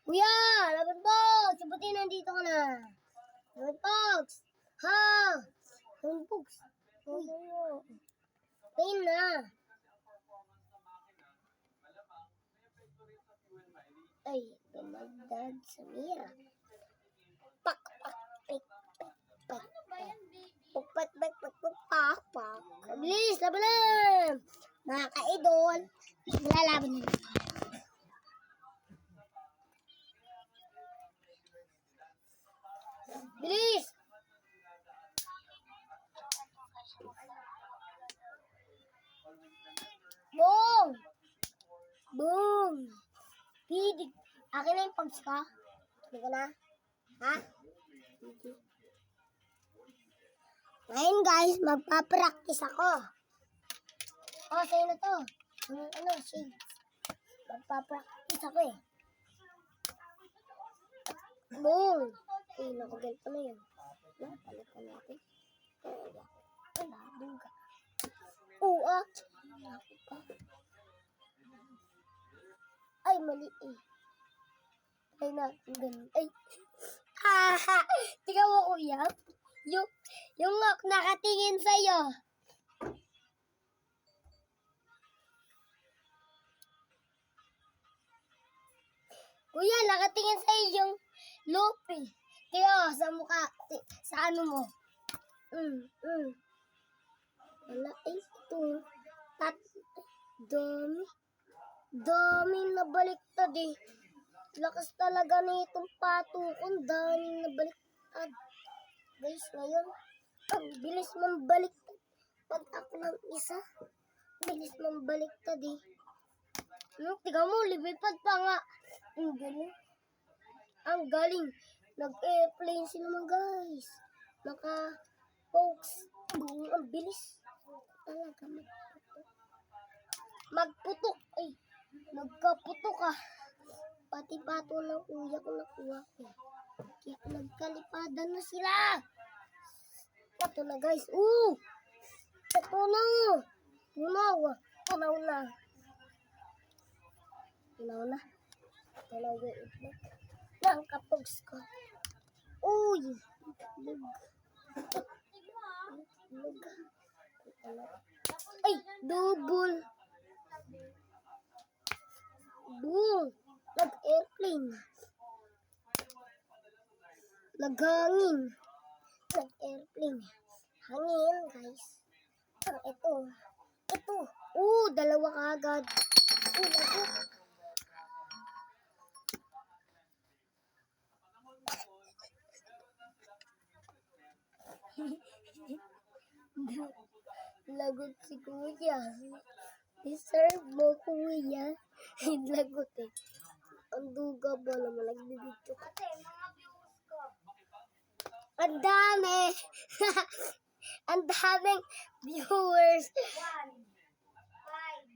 Kuya, Laban Pogs! Sabutin, nandito ka na. Laban Pogs! Ha! Laban Pogs! Uy! Pain na! Ay, dumagdag sa mira. Pak, pak, pik, pik, pak, pak. Pukpat, pak, pak, pak, pak, pak. Bilis, laban na! Mga ka-idol, lalaban na. Bilis! Boom! Boom! Pidig. Akin na yung Pogs ko. Hindi ka na? Ha? Ngayon guys, magpa-practice ako. Oh, sa'yo na to. Shades. Magpa-practice ako eh. Boom! Eh, nakagal pa na yun. Palitan natin. Wala, duga. Oo, ay, mali eh. Ay, ganun. Ay. Haha! Tingnan mo, kuya. Yung nakatingin sa'yo. Kuya, nakatingin sa'yo yung lupi. Kaya sa mukha, sa ano mo. Wala, ay, ito. Dami na baliktad eh. Lakas talaga nitong patukon. Dami na baliktad. Guys, ngayon, ang bilis man baliktad. Pag ako ng isa, bilis man baliktad eh. Tiga mo, libipad pa nga. Ang galing. Ang galing. Nag-airplane sila mga guys. Naka-Pogs. Ang bilis. Talaga magputok. Ay, nagkaputok ka. Pati pato ng kuya ko nakuha ko. Kaya nagkalipadan na sila. Ito na guys. Ito na. Tunaw na. Tunaw yung itlog. Ang kapogs ko. Uy. Itlog. Ay, double. Boom. Nag-airplane. Naghangin. Nag-airplane. Hangin, guys. Ito. Dalawa kaagad. Lagot si kuya. Deserve mo, kuya. Lagot eh. Ang duga ba naman? Nagbibidyo ka. Ang dami. Ang daming viewers. 1, 5,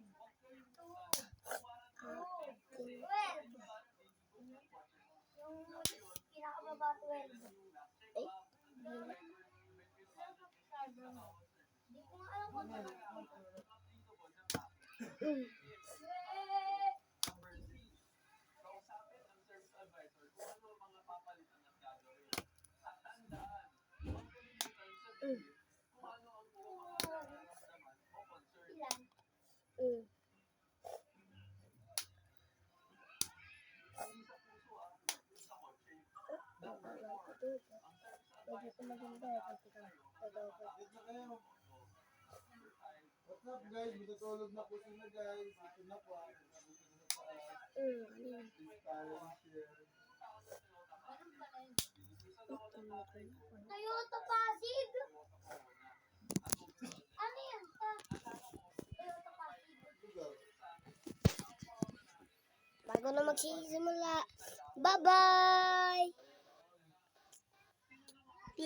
2, 12. Yung pinakababa 12. Ay, hindi ko nga alam kung ano. What's up guys? Matutulog na po sila guys. Ito na po. Toyota Pasig. Ano yan? Toyota Pasig. Bago na magsisimula. Bye-bye!